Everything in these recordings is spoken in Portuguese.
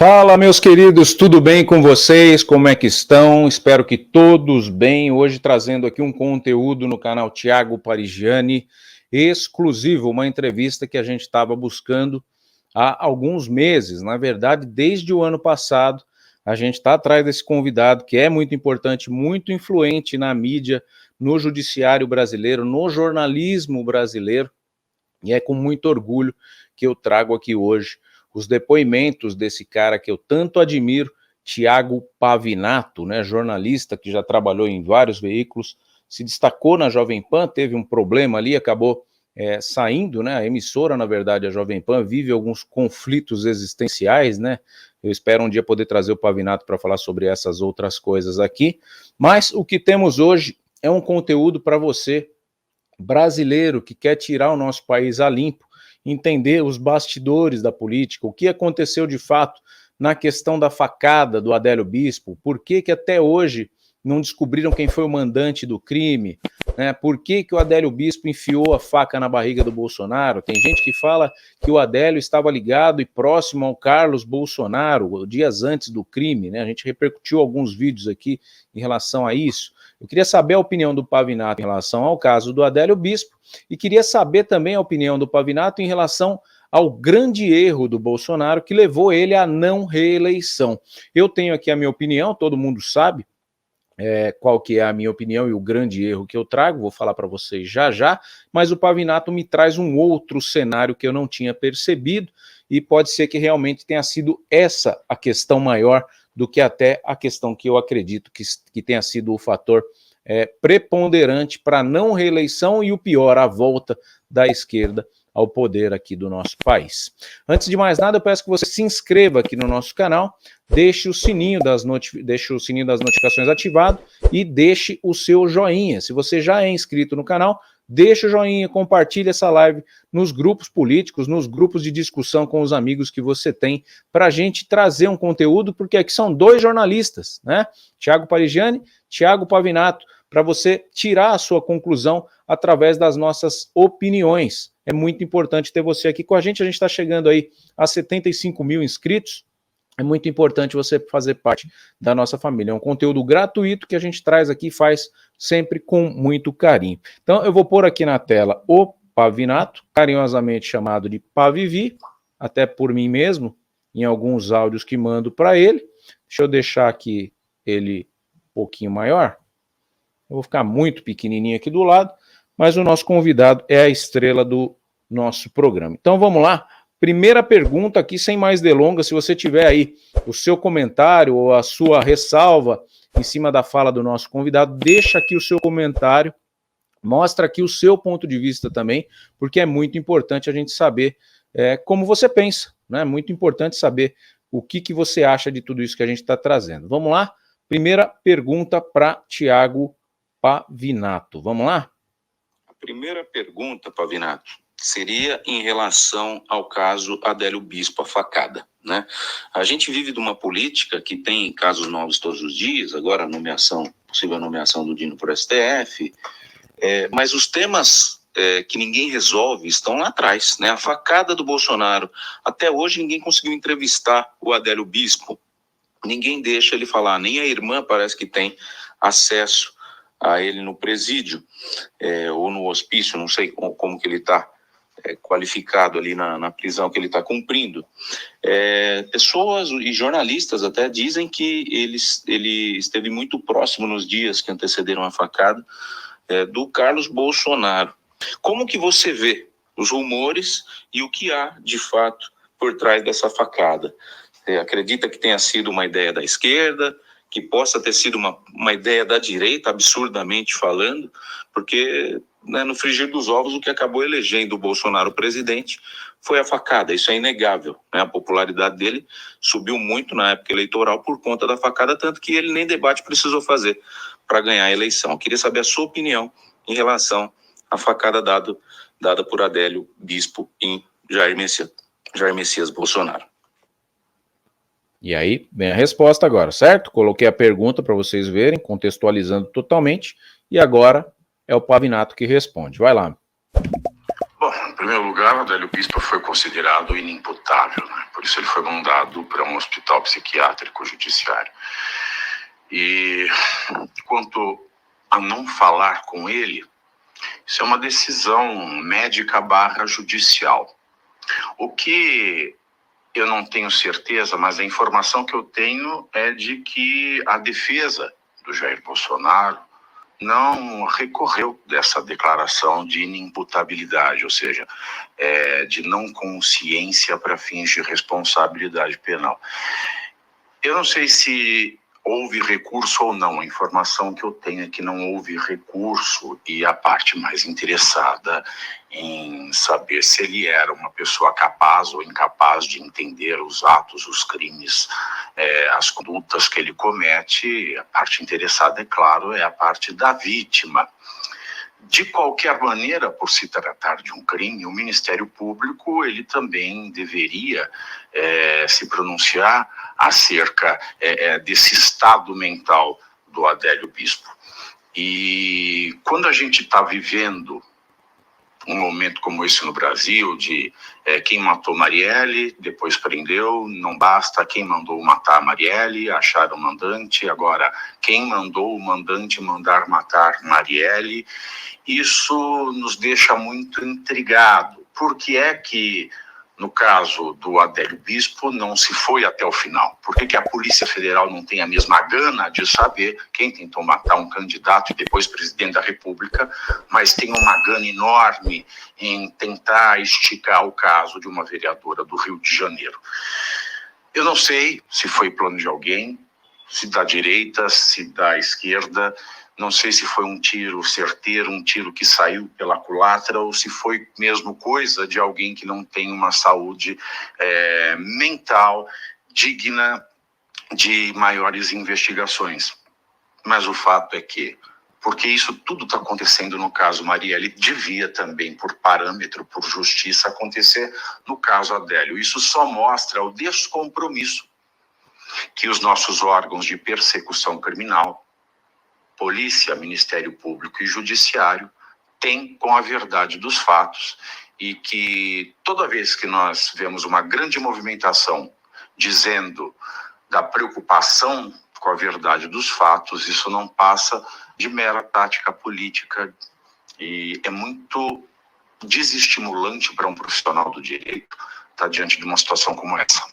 Fala, meus queridos, tudo bem com vocês? Como é que estão? Espero que todos bem. Hoje trazendo aqui um conteúdo no canal Thiago Parigiani, exclusivo, uma entrevista que a gente estava buscando há alguns meses. Na verdade, desde o ano passado, a gente está atrás desse convidado, que é muito importante, muito influente na mídia, no judiciário brasileiro, no jornalismo brasileiro, e é com muito orgulho que eu trago aqui hoje os depoimentos desse cara que eu tanto admiro, Thiago Pavinato, né, jornalista que já trabalhou em vários veículos, se destacou na Jovem Pan, teve um problema ali, acabou saindo, né, a emissora, na verdade, a Jovem Pan, vive alguns conflitos existenciais, né, eu espero um dia poder trazer o Pavinato para falar sobre essas outras coisas aqui, mas o que temos hoje é um conteúdo para você, brasileiro, que quer tirar o nosso país a limpo, entender os bastidores da política, o que aconteceu de fato na questão da facada do Adélio Bispo, por que que até hoje não descobriram quem foi o mandante do crime, né? Por que que o Adélio Bispo enfiou a faca na barriga do Bolsonaro? Tem gente que fala que o Adélio estava ligado e próximo ao Carlos Bolsonaro, dias antes do crime, né? A gente repercutiu alguns vídeos aqui em relação a isso. Eu queria saber a opinião do Pavinato em relação ao caso do Adélio Bispo e queria saber também a opinião do Pavinato em relação ao grande erro do Bolsonaro que levou ele à não reeleição. Eu tenho aqui a minha opinião, todo mundo sabe qual que é a minha opinião e o grande erro que eu trago, vou falar para vocês já já, mas o Pavinato me traz um outro cenário que eu não tinha percebido e pode ser que realmente tenha sido essa a questão maior do que até a questão que eu acredito que tenha sido o fator preponderante para a não reeleição e o pior, a volta da esquerda ao poder aqui do nosso país. Antes de mais nada, eu peço que você se inscreva aqui no nosso canal, deixe o sininho das notificações ativado e deixe o seu joinha. Se você já é inscrito no canal, deixe o joinha, compartilhe essa live nos grupos políticos, nos grupos de discussão com os amigos que você tem, para a gente trazer um conteúdo, porque aqui são dois jornalistas, né? Thiago Parigiani, Thiago Pavinato, para você tirar a sua conclusão através das nossas opiniões. É muito importante ter você aqui com a gente está chegando aí a 75 mil inscritos, é muito importante você fazer parte da nossa família. É um conteúdo gratuito que a gente traz aqui e faz sempre com muito carinho. Então eu vou pôr aqui na tela o Pavinato, carinhosamente chamado de Pavivi, até por mim mesmo, em alguns áudios que mando para ele. Deixa eu deixar aqui ele um pouquinho maior. Eu vou ficar muito pequenininho aqui do lado, mas o nosso convidado é a estrela do nosso programa. Então vamos lá. Primeira pergunta aqui, sem mais delongas, se você tiver aí o seu comentário ou a sua ressalva em cima da fala do nosso convidado, deixa aqui o seu comentário, mostra aqui o seu ponto de vista também, porque é muito importante a gente saber como você pensa, né? É muito importante saber o que você acha de tudo isso que a gente está trazendo. Vamos lá? Primeira pergunta para Thiago Pavinato. Vamos lá? A primeira pergunta, Pavinato, seria em relação ao caso Adélio Bispo, a facada, né? A gente vive de uma política que tem casos novos todos os dias, agora a possível nomeação do Dino para o STF, mas os temas que ninguém resolve estão lá atrás, né? A facada do Bolsonaro, até hoje ninguém conseguiu entrevistar o Adélio Bispo, ninguém deixa ele falar, nem a irmã parece que tem acesso a ele no presídio, ou no hospício, não sei como que ele está qualificado ali na prisão que ele está cumprindo. Pessoas e jornalistas até dizem que ele esteve muito próximo nos dias que antecederam a facada do Carlos Bolsonaro. Como que você vê os rumores e o que há de fato por trás dessa facada? Você acredita que tenha sido uma ideia da esquerda, que possa ter sido uma ideia da direita, absurdamente falando, porque no frigir dos ovos o que acabou elegendo o Bolsonaro presidente foi a facada, isso é inegável, né? A popularidade dele subiu muito na época eleitoral por conta da facada, tanto que ele nem debate precisou fazer para ganhar a eleição. Eu queria saber a sua opinião em relação à facada dada por Adélio Bispo em Jair Messias Bolsonaro. E aí, vem a resposta agora, certo? Coloquei a pergunta para vocês verem, contextualizando totalmente, e agora é o Pavinato que responde. Vai lá. Bom, em primeiro lugar, o Adélio Bispo foi considerado inimputável, né? Por isso ele foi mandado para um hospital psiquiátrico judiciário. E quanto a não falar com ele, isso é uma decisão médica / judicial. O que eu não tenho certeza, mas a informação que eu tenho é de que a defesa do Jair Bolsonaro não recorreu dessa declaração de inimputabilidade, ou seja, de não consciência para fins de responsabilidade penal. Eu não sei se houve recurso ou não. A informação que eu tenho é que não houve recurso, e a parte mais interessada em saber se ele era uma pessoa capaz ou incapaz de entender os atos, os crimes, as condutas que ele comete, a parte interessada, é claro, é a parte da vítima. De qualquer maneira, por se tratar de um crime, o Ministério Público ele também deveria se pronunciar acerca desse estado mental do Adélio Bispo. E quando a gente está vivendo um momento como esse no Brasil, de quem matou Marielle, depois prendeu, não basta, quem mandou matar Marielle, acharam o mandante, agora quem mandou o mandante mandar matar Marielle, isso nos deixa muito intrigado. Por que é que, no caso do Adélio Bispo, não se foi até o final? Por que a Polícia Federal não tem a mesma gana de saber quem tentou matar um candidato e depois presidente da República, mas tem uma gana enorme em tentar esticar o caso de uma vereadora do Rio de Janeiro? Eu não sei se foi plano de alguém, se da direita, se da esquerda. Não sei se foi um tiro certeiro, um tiro que saiu pela culatra, ou se foi mesmo coisa de alguém que não tem uma saúde mental digna de maiores investigações. Mas o fato é que, porque isso tudo está acontecendo no caso Marielle, devia também, por parâmetro, por justiça, acontecer no caso Adélio. Isso só mostra o descompromisso que os nossos órgãos de persecução criminal, Polícia, Ministério Público e Judiciário, têm com a verdade dos fatos, e que toda vez que nós vemos uma grande movimentação dizendo da preocupação com a verdade dos fatos, isso não passa de mera tática política, e é muito desestimulante para um profissional do direito estar diante de uma situação como essa.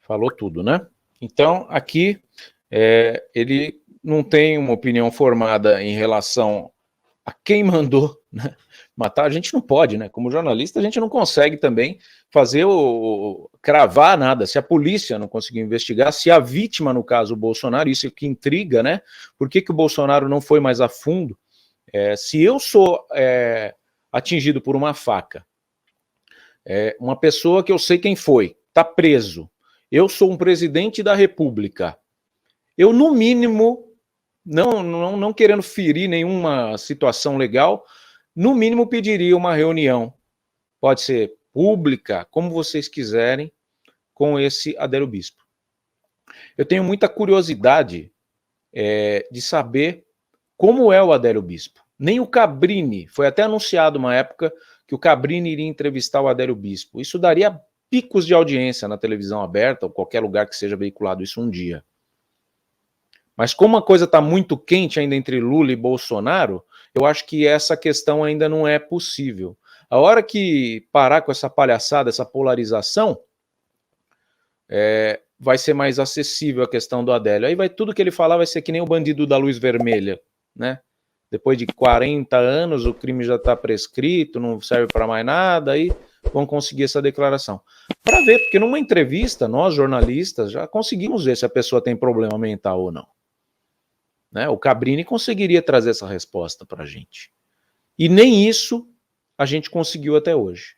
Falou tudo, né? Então, aqui, ele não tem uma opinião formada em relação a quem mandou, né, matar. A gente não pode, né? Como jornalista, a gente não consegue também fazer cravar nada. Se a polícia não conseguiu investigar, se a vítima, no caso, o Bolsonaro, isso é que intriga, né? Por que o Bolsonaro não foi mais a fundo? Se eu sou atingido por uma faca, uma pessoa que eu sei quem foi, está preso, eu sou um presidente da República, eu, no mínimo, não querendo ferir nenhuma situação legal, no mínimo pediria uma reunião, pode ser pública, como vocês quiserem, com esse Adélio Bispo. Eu tenho muita curiosidade de saber como é o Adélio Bispo. Nem o Cabrini, foi até anunciado uma época que o Cabrini iria entrevistar o Adélio Bispo. Isso daria picos de audiência na televisão aberta, ou qualquer lugar que seja veiculado isso um dia. Mas como a coisa está muito quente ainda entre Lula e Bolsonaro, eu acho que essa questão ainda não é possível. A hora que parar com essa palhaçada, essa polarização, vai ser mais acessível a questão do Adélio. Aí tudo que ele falar vai ser que nem o bandido da luz vermelha, né? Depois de 40 anos, o crime já está prescrito, não serve para mais nada, aí vão conseguir essa declaração. Para ver, porque numa entrevista, nós jornalistas já conseguimos ver se a pessoa tem problema mental ou não. Né? O Cabrini conseguiria trazer essa resposta para a gente. E nem isso a gente conseguiu até hoje.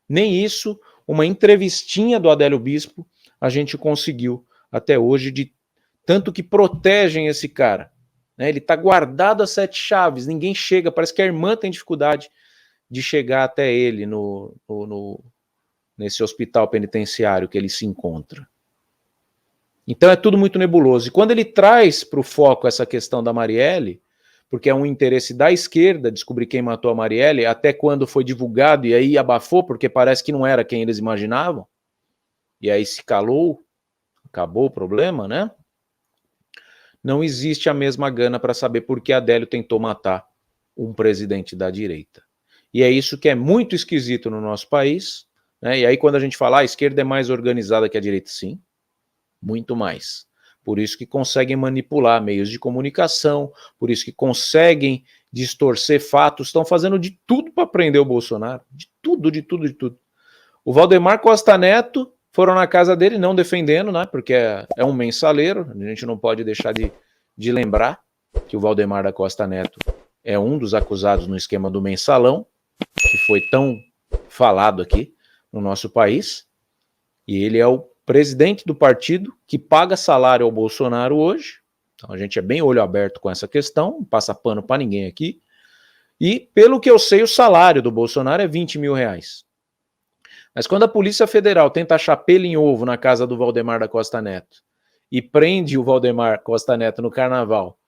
Nem isso, uma entrevistinha do Adélio Bispo, a gente conseguiu até hoje, de tanto que protegem esse cara. Né? Ele está guardado a 7 chaves, ninguém chega, parece que a irmã tem dificuldade de chegar até ele nesse hospital penitenciário que ele se encontra. Então é tudo muito nebuloso. E quando ele traz para o foco essa questão da Marielle, porque é um interesse da esquerda descobrir quem matou a Marielle, até quando foi divulgado e aí abafou, porque parece que não era quem eles imaginavam, e aí se calou, acabou o problema, né? Não existe a mesma gana para saber por que Adélio tentou matar um presidente da direita. E é isso que é muito esquisito no nosso país, né? E aí quando a gente fala, a esquerda é mais organizada que a direita, sim, muito mais. Por isso que conseguem manipular meios de comunicação, por isso que conseguem distorcer fatos, estão fazendo de tudo para prender o Bolsonaro, de tudo, de tudo, de tudo. O Valdemar Costa Neto foram na casa dele, não defendendo, né, porque é um mensaleiro, a gente não pode deixar de lembrar que o Valdemar da Costa Neto é um dos acusados no esquema do mensalão, que foi tão falado aqui no nosso país, e ele é o presidente do partido que paga salário ao Bolsonaro hoje, então a gente é bem olho aberto com essa questão, não passa pano para ninguém aqui, e pelo que eu sei o salário do Bolsonaro é 20 mil reais. Mas quando a Polícia Federal tenta achar pelo em ovo na casa do Valdemar da Costa Neto e prende o Valdemar Costa Neto no carnaval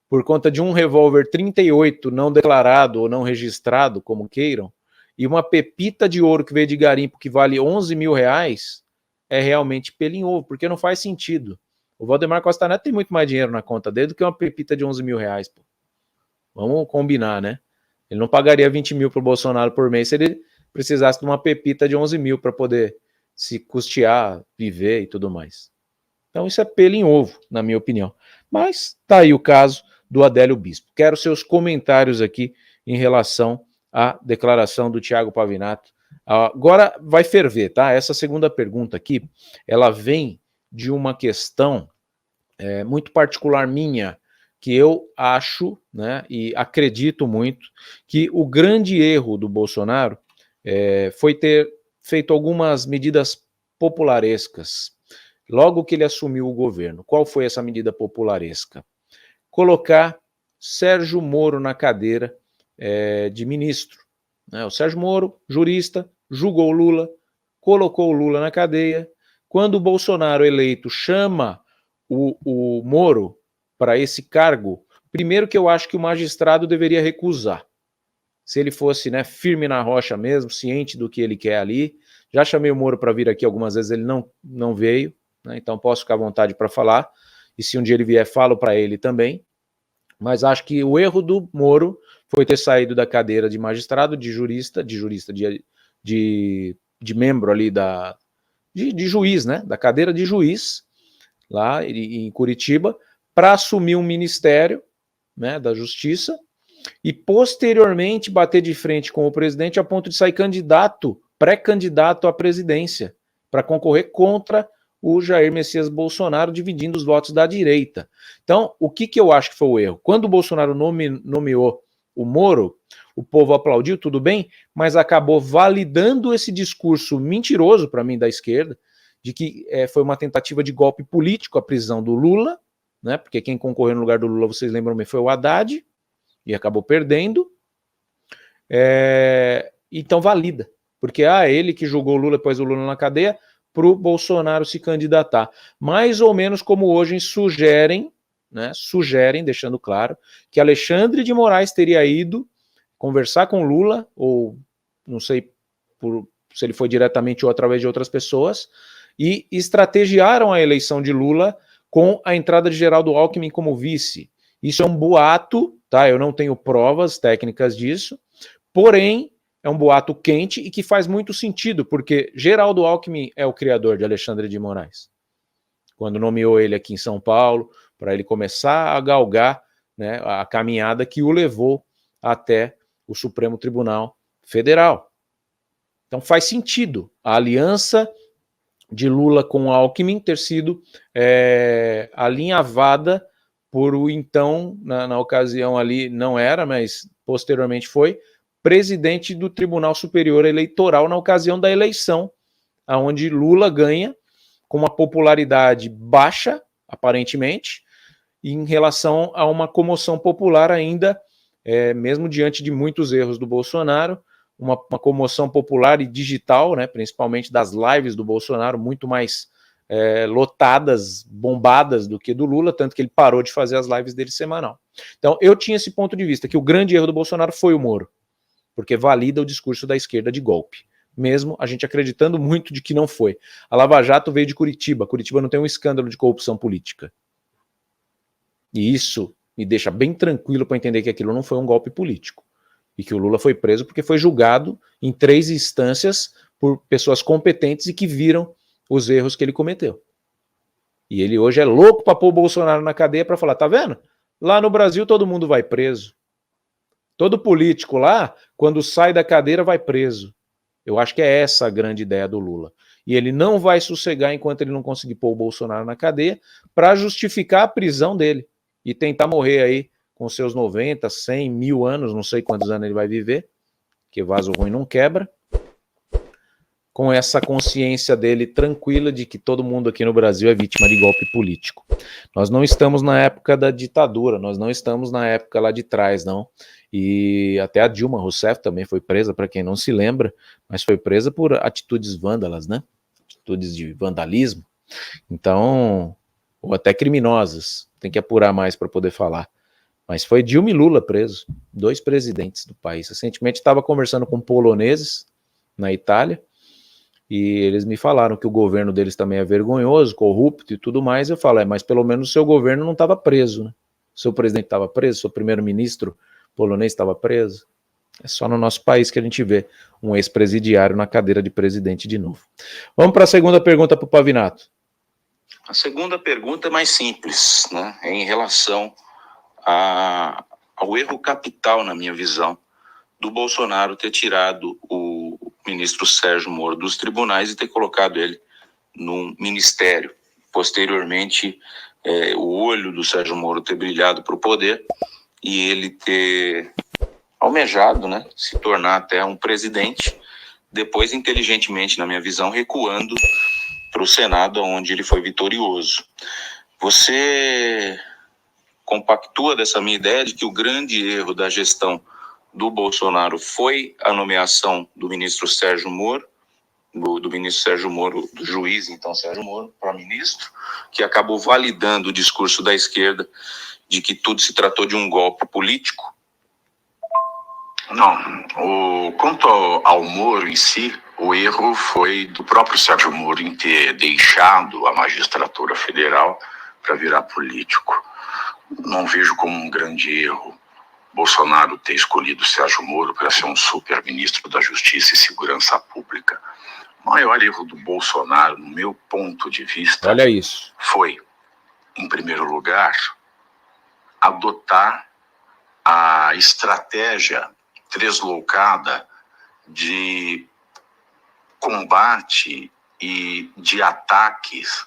por conta de um revólver 38 não declarado ou não registrado, como queiram, e uma pepita de ouro que veio de garimpo que vale 11 mil reais, é realmente pelo em ovo, porque não faz sentido. O Valdemar Costa Neto tem muito mais dinheiro na conta dele do que uma pepita de 11 mil reais. Pô. Vamos combinar, né? Ele não pagaria 20 mil para o Bolsonaro por mês se ele precisasse de uma pepita de 11 mil para poder se custear, viver e tudo mais. Então isso é pelo em ovo, na minha opinião. Mas tá aí o caso do Adélio Bispo. Quero seus comentários aqui em relação à declaração do Thiago Pavinato. Agora vai ferver, tá? Essa segunda pergunta aqui, ela vem de uma questão muito particular minha, que eu acho, né, e acredito muito, que o grande erro do Bolsonaro foi ter feito algumas medidas popularescas logo que ele assumiu o governo. Qual foi essa medida popularesca? Colocar Sérgio Moro na cadeira de ministro. O Sérgio Moro, jurista, julgou o Lula, colocou o Lula na cadeia. Quando o Bolsonaro eleito chama o Moro para esse cargo, primeiro que eu acho que o magistrado deveria recusar. Se ele fosse, né, firme na rocha mesmo, ciente do que ele quer ali. Já chamei o Moro para vir aqui algumas vezes, ele não veio, né, então posso ficar à vontade para falar. E se um dia ele vier, falo para ele também. Mas acho que o erro do Moro foi ter saído da cadeira de magistrado, de membro ali de juiz, né, da cadeira de juiz, lá em Curitiba, para assumir um ministério, né, da Justiça, e posteriormente bater de frente com o presidente a ponto de sair pré-candidato à presidência, para concorrer contra o Jair Messias Bolsonaro, dividindo os votos da direita. Então, o que eu acho que foi o erro? Quando o Bolsonaro nomeou o Moro, o povo aplaudiu, tudo bem, mas acabou validando esse discurso mentiroso, para mim, da esquerda, de que foi uma tentativa de golpe político a prisão do Lula, né, porque quem concorreu no lugar do Lula, vocês lembram bem, foi o Haddad, e acabou perdendo. Então valida, porque ele que julgou o Lula, depois o Lula na cadeia, para o Bolsonaro se candidatar. Mais ou menos como hoje sugerem, né, deixando claro, que Alexandre de Moraes teria ido conversar com Lula, ou não sei se ele foi diretamente ou através de outras pessoas, e estrategiaram a eleição de Lula com a entrada de Geraldo Alckmin como vice. Isso é um boato, tá? Eu não tenho provas técnicas disso, porém é um boato quente e que faz muito sentido, porque Geraldo Alckmin é o criador de Alexandre de Moraes. Quando nomeou ele aqui em São Paulo, para ele começar a galgar, né, a caminhada que o levou até o Supremo Tribunal Federal. Então faz sentido a aliança de Lula com Alckmin ter sido alinhavada por o então, na ocasião ali, não era, mas posteriormente foi, presidente do Tribunal Superior Eleitoral na ocasião da eleição, onde Lula ganha com uma popularidade baixa, aparentemente, em relação a uma comoção popular ainda, mesmo diante de muitos erros do Bolsonaro, uma comoção popular e digital, né, principalmente das lives do Bolsonaro, muito mais lotadas, bombadas do que do Lula, tanto que ele parou de fazer as lives dele semanal. Então, eu tinha esse ponto de vista, que o grande erro do Bolsonaro foi o Moro, porque valida o discurso da esquerda de golpe, mesmo a gente acreditando muito de que não foi. A Lava Jato veio de Curitiba, Curitiba não tem um escândalo de corrupção política. E isso me deixa bem tranquilo para entender que aquilo não foi um golpe político, e que o Lula foi preso porque foi julgado em 3 instâncias por pessoas competentes e que viram os erros que ele cometeu. E ele hoje é louco para pôr o Bolsonaro na cadeia para falar, tá vendo? Lá no Brasil todo mundo vai preso. Todo político lá, quando sai da cadeira, vai preso. Eu acho que é essa a grande ideia do Lula. E ele não vai sossegar enquanto ele não conseguir pôr o Bolsonaro na cadeia para justificar a prisão dele. E tentar morrer aí com seus 90, 100, 1000 anos, não sei quantos anos ele vai viver, que vaso ruim não quebra, com essa consciência dele tranquila de que todo mundo aqui no Brasil é vítima de golpe político. Nós não estamos na época da ditadura, nós não estamos na época lá de trás, não. E até a Dilma Rousseff também foi presa, para quem não se lembra, mas foi presa por atitudes vândalas, né? Atitudes de vandalismo. Então, ou até criminosas, tem que apurar mais para poder falar. Mas foi Dilma e Lula presos, 2 presidentes do país. Recentemente estava conversando com poloneses na Itália, e eles me falaram que o governo deles também é vergonhoso, corrupto e tudo mais. Eu falo, mas pelo menos o seu governo não estava preso, né? O seu presidente estava preso, o seu primeiro-ministro polonês estava preso. É só no nosso país que a gente vê um ex-presidiário na cadeira de presidente de novo. Vamos para a segunda pergunta para o Pavinato. A segunda pergunta é mais simples, né? É em relação ao erro capital, na minha visão, do Bolsonaro ter tirado o ministro Sérgio Moro dos tribunais e ter colocado ele num ministério. Posteriormente, o olho do Sérgio Moro ter brilhado para o poder e ele ter almejado, né, se tornar até um presidente, depois, inteligentemente, na minha visão, recuando para o Senado, onde ele foi vitorioso. Você compactua dessa minha ideia de que o grande erro da gestão do Bolsonaro foi a nomeação do ministro Sérgio Moro, do ministro Sérgio Moro, do juiz, então, Sérgio Moro, para ministro, que acabou validando o discurso da esquerda de que tudo se tratou de um golpe político? Não, quanto ao Moro em si, o erro foi do próprio Sérgio Moro em ter deixado a magistratura federal para virar político. Não vejo como um grande erro Bolsonaro ter escolhido Sérgio Moro para ser um super ministro da Justiça e Segurança Pública. O maior erro do Bolsonaro, no meu ponto de vista, olha isso, foi, em primeiro lugar, adotar a estratégia deslocada de combate e de ataques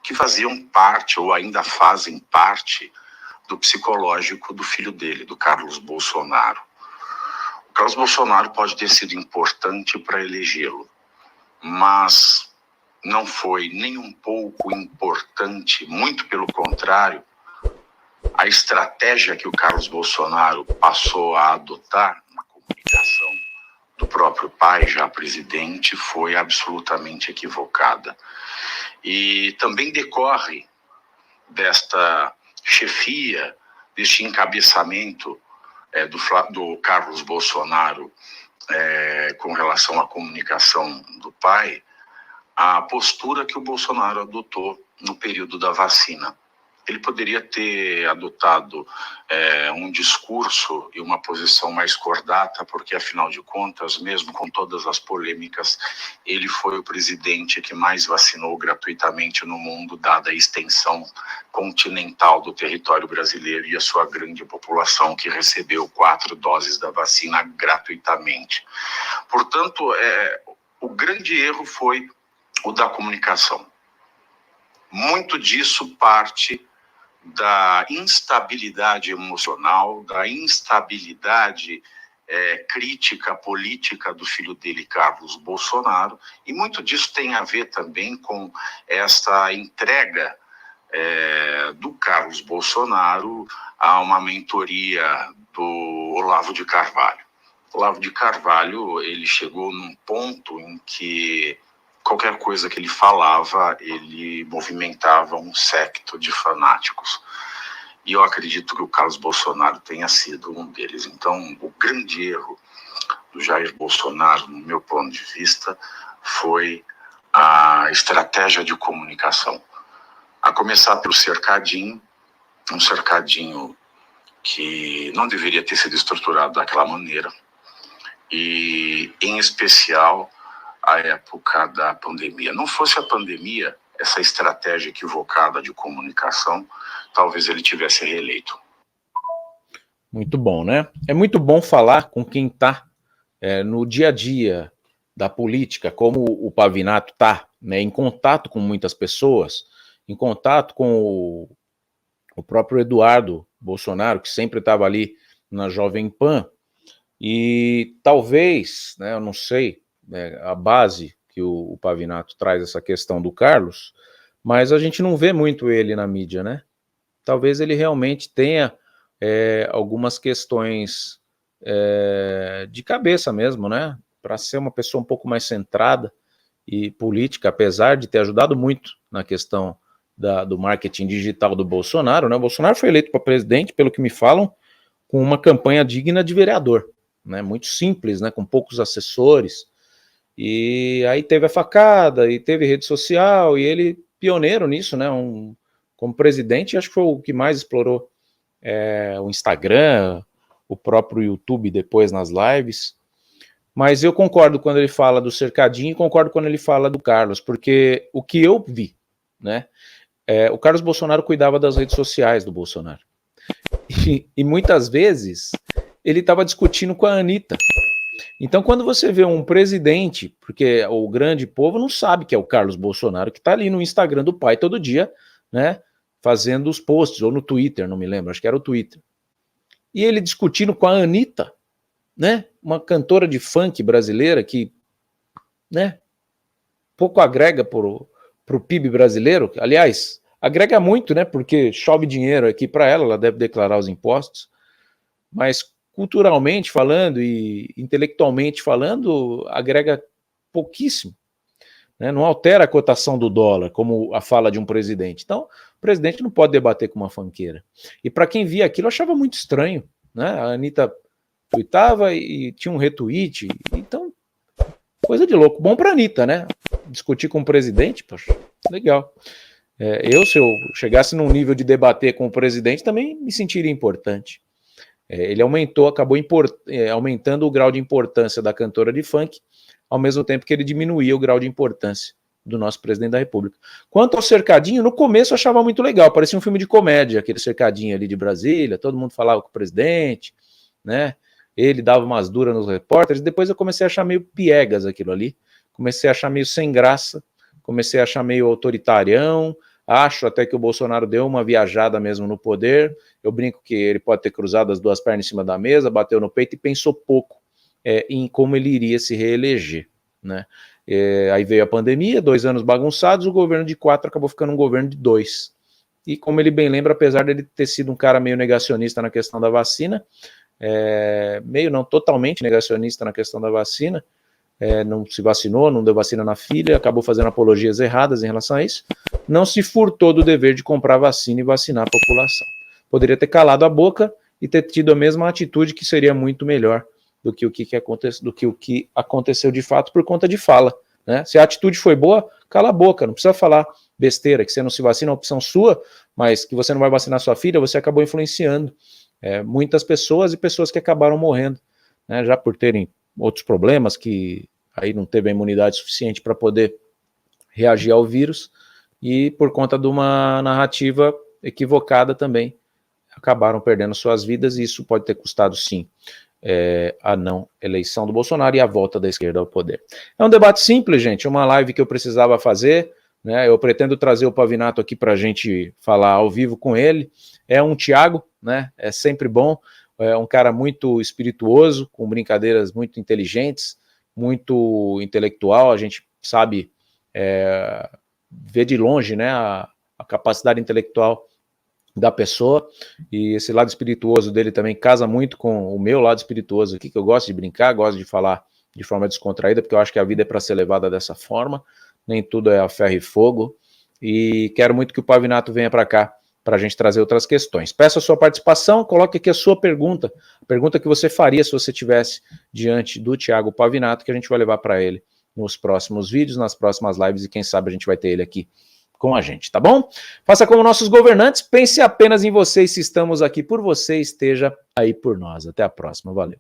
que faziam parte ou ainda fazem parte do psicológico do filho dele, do Carlos Bolsonaro. O Carlos Bolsonaro pode ter sido importante para elegê-lo, mas não foi nem um pouco importante, muito pelo contrário, a estratégia que o Carlos Bolsonaro passou a adotar na comunicação do próprio pai, já presidente, foi absolutamente equivocada. E também decorre desta chefia, deste encabeçamento do Carlos Bolsonaro com relação à comunicação do pai, a postura que o Bolsonaro adotou no período da vacina. Ele poderia ter adotado um discurso e uma posição mais cordata, porque, afinal de contas, mesmo com todas as polêmicas, ele foi o presidente que mais vacinou gratuitamente no mundo, dada a extensão continental do território brasileiro e a sua grande população que recebeu 4 doses da vacina gratuitamente. Portanto, o grande erro foi o da comunicação. Muito disso parte da instabilidade emocional, da instabilidade crítica política do filho dele, Carlos Bolsonaro, e muito disso tem a ver também com esta entrega do Carlos Bolsonaro a uma mentoria do Olavo de Carvalho. Olavo de Carvalho, ele chegou num ponto em que qualquer coisa que ele falava, ele movimentava um séquito de fanáticos. E eu acredito que o Carlos Bolsonaro tenha sido um deles. Então, o grande erro do Jair Bolsonaro, no meu ponto de vista, foi a estratégia de comunicação. A começar pelo cercadinho, um cercadinho que não deveria ter sido estruturado daquela maneira, e, em especial, a época da pandemia. Não fosse a pandemia, essa estratégia equivocada de comunicação, talvez ele tivesse reeleito. Muito bom, né? É muito bom falar com quem está no dia a dia da política, como o Pavinato está, né, em contato com muitas pessoas, em contato com o próprio Eduardo Bolsonaro, que sempre estava ali na Jovem Pan, e talvez, né, eu não sei, a base que o Pavinato traz essa questão do Carlos, mas a gente não vê muito ele na mídia, né? Talvez ele realmente tenha algumas questões de cabeça mesmo, né? Para ser uma pessoa um pouco mais centrada e política, apesar de ter ajudado muito na questão do marketing digital do Bolsonaro, né? O Bolsonaro foi eleito para presidente, pelo que me falam, com uma campanha digna de vereador, né? Muito simples, né? Com poucos assessores. E aí teve a facada, e teve rede social, e ele, pioneiro nisso, né? Como presidente, acho que foi o que mais explorou o Instagram, o próprio YouTube depois nas lives. Mas eu concordo quando ele fala do cercadinho e concordo quando ele fala do Carlos, porque o que eu vi, né? O Carlos Bolsonaro cuidava das redes sociais do Bolsonaro. E muitas vezes ele estava discutindo com a Anitta. Então, quando você vê um presidente, porque o grande povo não sabe que é o Carlos Bolsonaro, que está ali no Instagram do pai todo dia, né, fazendo os posts, ou no Twitter, não me lembro, acho que era o Twitter. E ele discutindo com a Anitta, né, uma cantora de funk brasileira que, né, pouco agrega pro PIB brasileiro. Aliás, agrega muito, né, porque chove dinheiro aqui para ela deve declarar os impostos, mas culturalmente falando e intelectualmente falando, agrega pouquíssimo, né? Não altera a cotação do dólar, como a fala de um presidente. Então, o presidente não pode debater com uma fanqueira. E para quem via aquilo, achava muito estranho, né? A Anitta tweetava e tinha um retweet, então, coisa de louco. Bom para a Anitta, né? Discutir com o presidente, poxa, legal. Se eu chegasse num nível de debater com o presidente, também me sentiria importante. Ele acabou aumentando o grau de importância da cantora de funk, ao mesmo tempo que ele diminuía o grau de importância do nosso presidente da República. Quanto ao cercadinho, no começo eu achava muito legal, parecia um filme de comédia, aquele cercadinho ali de Brasília, todo mundo falava com o presidente, né? Ele dava umas duras nos repórteres, depois eu comecei a achar meio piegas aquilo ali, comecei a achar meio sem graça, comecei a achar meio autoritarião. Acho até que o Bolsonaro deu uma viajada mesmo no poder. Eu brinco que ele pode ter cruzado as duas pernas em cima da mesa, bateu no peito e pensou pouco em como ele iria se reeleger, né? Aí veio a pandemia, 2 anos bagunçados, o governo de 4 acabou ficando um governo de 2. E como ele bem lembra, apesar dele ter sido um cara meio negacionista na questão da vacina, meio não totalmente negacionista na questão da vacina, não se vacinou, não deu vacina na filha, acabou fazendo apologias erradas em relação a isso, não se furtou do dever de comprar vacina e vacinar a população. Poderia ter calado a boca e ter tido a mesma atitude, que seria muito melhor do que o que aconteceu de fato por conta de fala, né? Se a atitude foi boa, cala a boca, não precisa falar besteira, que você não se vacina, é uma opção sua, mas que você não vai vacinar sua filha, você acabou influenciando muitas pessoas e pessoas que acabaram morrendo, né, já por terem outros problemas, que aí não teve a imunidade suficiente para poder reagir ao vírus, e por conta de uma narrativa equivocada também, acabaram perdendo suas vidas, e isso pode ter custado, sim, a não eleição do Bolsonaro e a volta da esquerda ao poder. É um debate simples, gente, uma live que eu precisava fazer, né? Eu pretendo trazer o Pavinato aqui para a gente falar ao vivo com ele. É um Thiago, né? É sempre bom, é um cara muito espirituoso, com brincadeiras muito inteligentes, muito intelectual, a gente sabe ver de longe, né, a capacidade intelectual da pessoa, e esse lado espirituoso dele também casa muito com o meu lado espirituoso aqui, que eu gosto de brincar, gosto de falar de forma descontraída, porque eu acho que a vida é para ser levada dessa forma, nem tudo é a ferro e fogo, e quero muito que o Pavinato venha para cá, para a gente trazer outras questões. Peço a sua participação, coloque aqui a sua pergunta, a pergunta que você faria se você estivesse diante do Thiago Pavinato, que a gente vai levar para ele nos próximos vídeos, nas próximas lives, e quem sabe a gente vai ter ele aqui com a gente, tá bom? Faça como nossos governantes, pense apenas em você, e se estamos aqui por você, esteja aí por nós. Até a próxima, valeu.